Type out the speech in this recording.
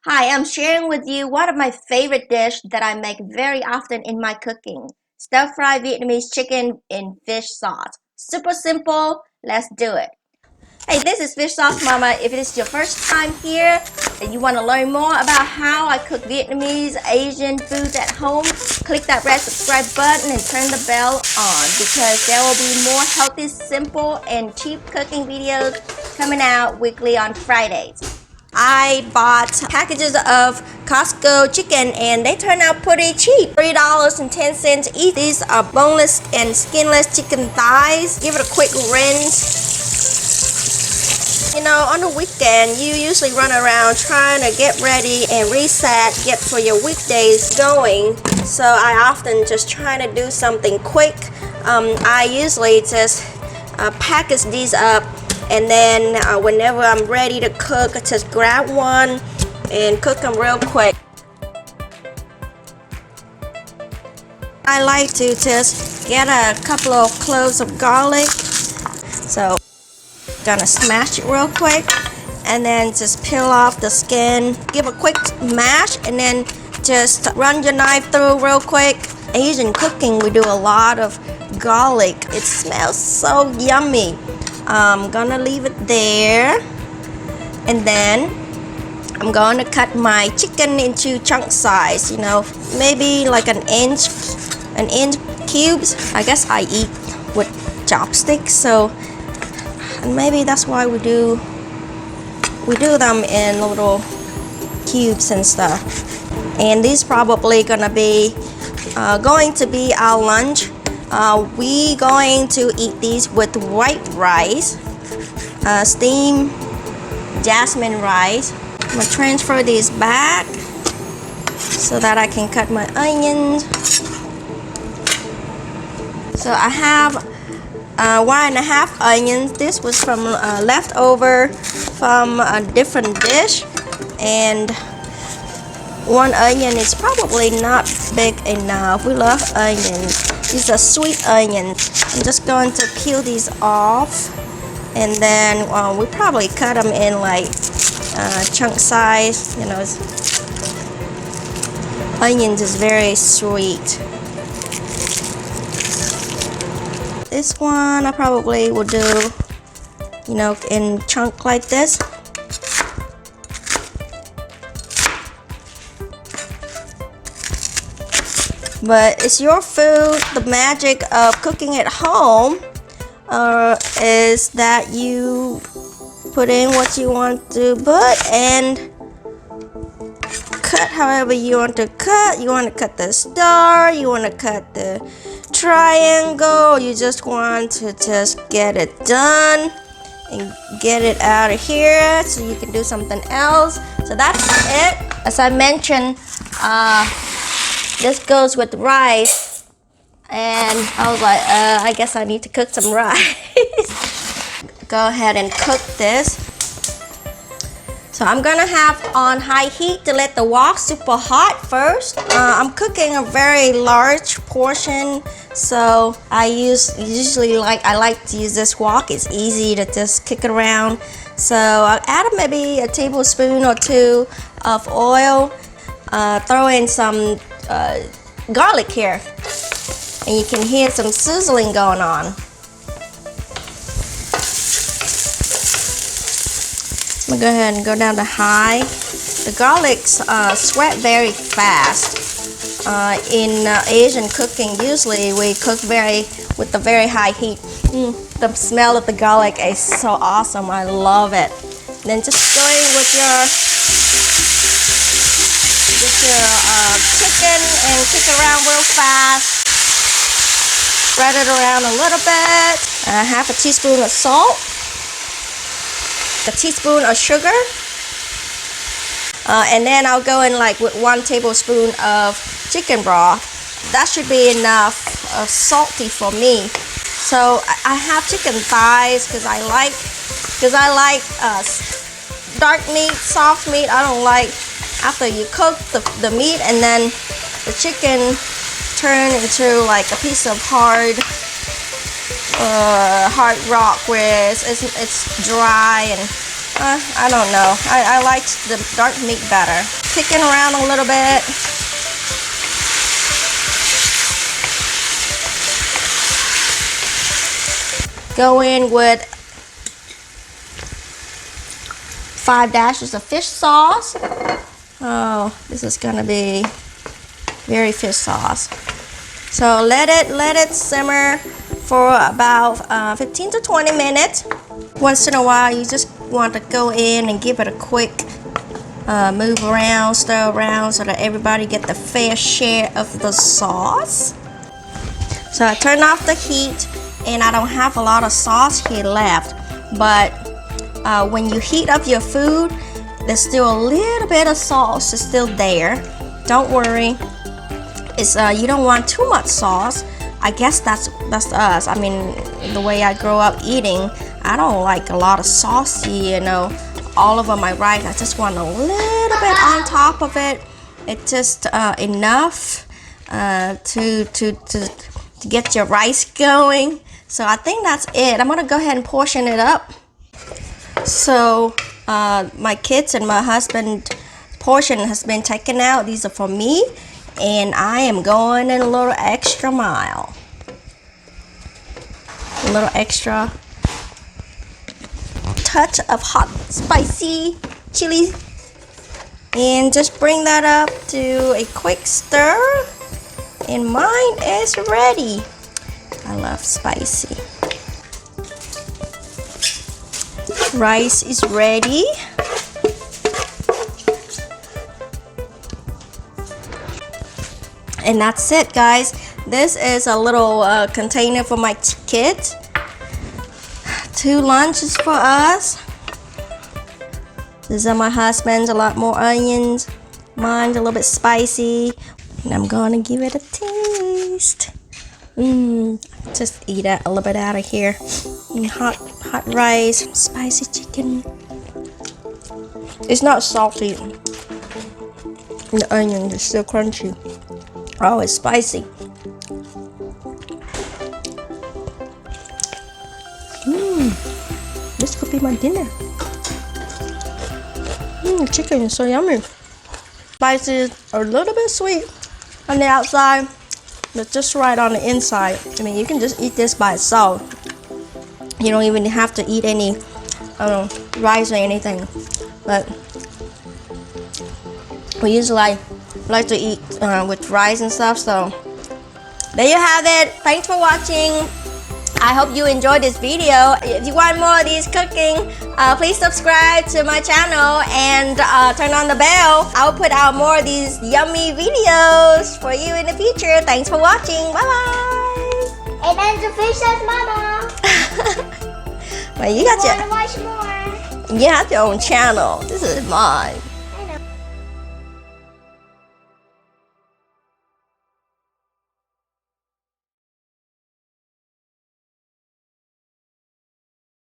Hi, I'm sharing with you one of my favorite dish that I make very often in my cooking. Stir-fried Vietnamese chicken in fish sauce. Super simple, let's do it. Hey, this is Fish Sauce Mama. If it is your first time here and you want to learn more about how I cook Vietnamese, Asian foods at home, click that red subscribe button and turn the bell on because there will be more healthy, simple, and cheap cooking videos coming out weekly on Fridays. I bought packages of Costco chicken and they turned out pretty cheap. $3.10 each. These are boneless and skinless chicken thighs. Give it a quick rinse. You know, on the weekend, you usually run around trying to get ready and reset, get for your weekdays going. So I often just try to do something quick. I usually just package these up, and then whenever I'm ready to cook, I just grab one and cook them real quick. I like to just get a couple of cloves of garlic. So gonna smash it real quick and then just peel off the skin, give a quick mash, and then just run your knife through real quick. Asian cooking, we do a lot of garlic. It smells so yummy. I'm gonna leave it there, and then I'm going to cut my chicken into chunk size, you know, maybe like an inch cubes. I guess I eat with chopsticks, so maybe that's why we do them in little cubes and stuff. And these probably gonna be going to be our lunch. We going to eat these with white rice, steamed jasmine rice. I'm gonna transfer these back so that I can cut my onions. So I have 1.5 onions. This was from leftover from a different dish, and one onion is probably not big enough. We love onions. These are sweet onions. I'm just going to peel these off, and then we probably cut them in like chunk size. You know, onions is very sweet. This one I probably will do, you know, in chunk like this. But it's your food. The magic of cooking at home is that you put in what you want to put and cut however you want to cut. You want to cut the star, you want to cut the triangle, you just want to just get it done and get it out of here so you can do something else. So that's it. As I mentioned, this goes with rice, and I was like, I guess I need to cook some rice. Go ahead and cook this. So I'm gonna have on high heat to let the wok super hot first. I'm cooking a very large portion, so I like to use this wok. It's easy to just kick it around. So I'll add maybe a tablespoon or two of oil. Throw in some garlic here, and you can hear some sizzling going on. I'm gonna go ahead and go down to high. The garlics sweat very fast. In Asian cooking, usually we cook with a very high heat. The smell of the garlic is so awesome. I love it. And then just going with your chicken and kick it around real fast. Spread it around a little bit. Half a teaspoon of salt. A teaspoon of sugar, and then I'll go in like with 1 tablespoon of chicken broth. That should be enough salty for me. So I have chicken thighs because I like dark meat, soft meat. I don't like after you cook the meat and then the chicken turn into like a piece of hard rock where it's dry and I don't know. I like the dark meat better. Kicking around a little bit. Go in with 5 dashes of fish sauce. Oh, this is gonna be very fish sauce. So let it simmer for about 15 to 20 minutes. Once in a while, you just want to go in and give it a quick move around, stir around, so that everybody get the fair share of the sauce. So I turn off the heat, and I don't have a lot of sauce here left, but when you heat up your food, there's still a little bit of sauce is still there. Don't worry. It's you don't want too much sauce. I guess that's us. I mean, the way I grow up eating, I don't like a lot of saucy, you know, all over my rice. I just want a little bit on top of it. It's just enough to get your rice going. So I think that's it. I'm gonna go ahead and portion it up. So my kids and my husband portion has been taken out. These are for me, and I am going in a little extra mile. A little extra touch of hot spicy chili, and just bring that up to a quick stir, and mine is ready. I love spicy. Rice is ready. And that's it, guys. This is a little container for my kids. 2 lunches for us. These are my husband's, a lot more onions. Mine's a little bit spicy. And I'm gonna give it a taste. Just eat it a little bit out of here. Hot rice, spicy chicken. It's not salty. The onion is still crunchy. Oh, it's spicy. This could be my dinner. The chicken is so yummy. Spicy, a little bit sweet on the outside, but just right on the inside. I mean, you can just eat this by itself. You don't even have to eat any rice or anything. But we usually like to eat with rice and stuff. So there you have it. Thanks for watching. I hope you enjoyed this video. If you want more of these cooking, please subscribe to my channel and turn on the bell. I'll put out more of these yummy videos for you in the future. Thanks for watching. Bye bye. And then the fish says mama. Well, you got Want to watch more? You have your own channel. This is mine.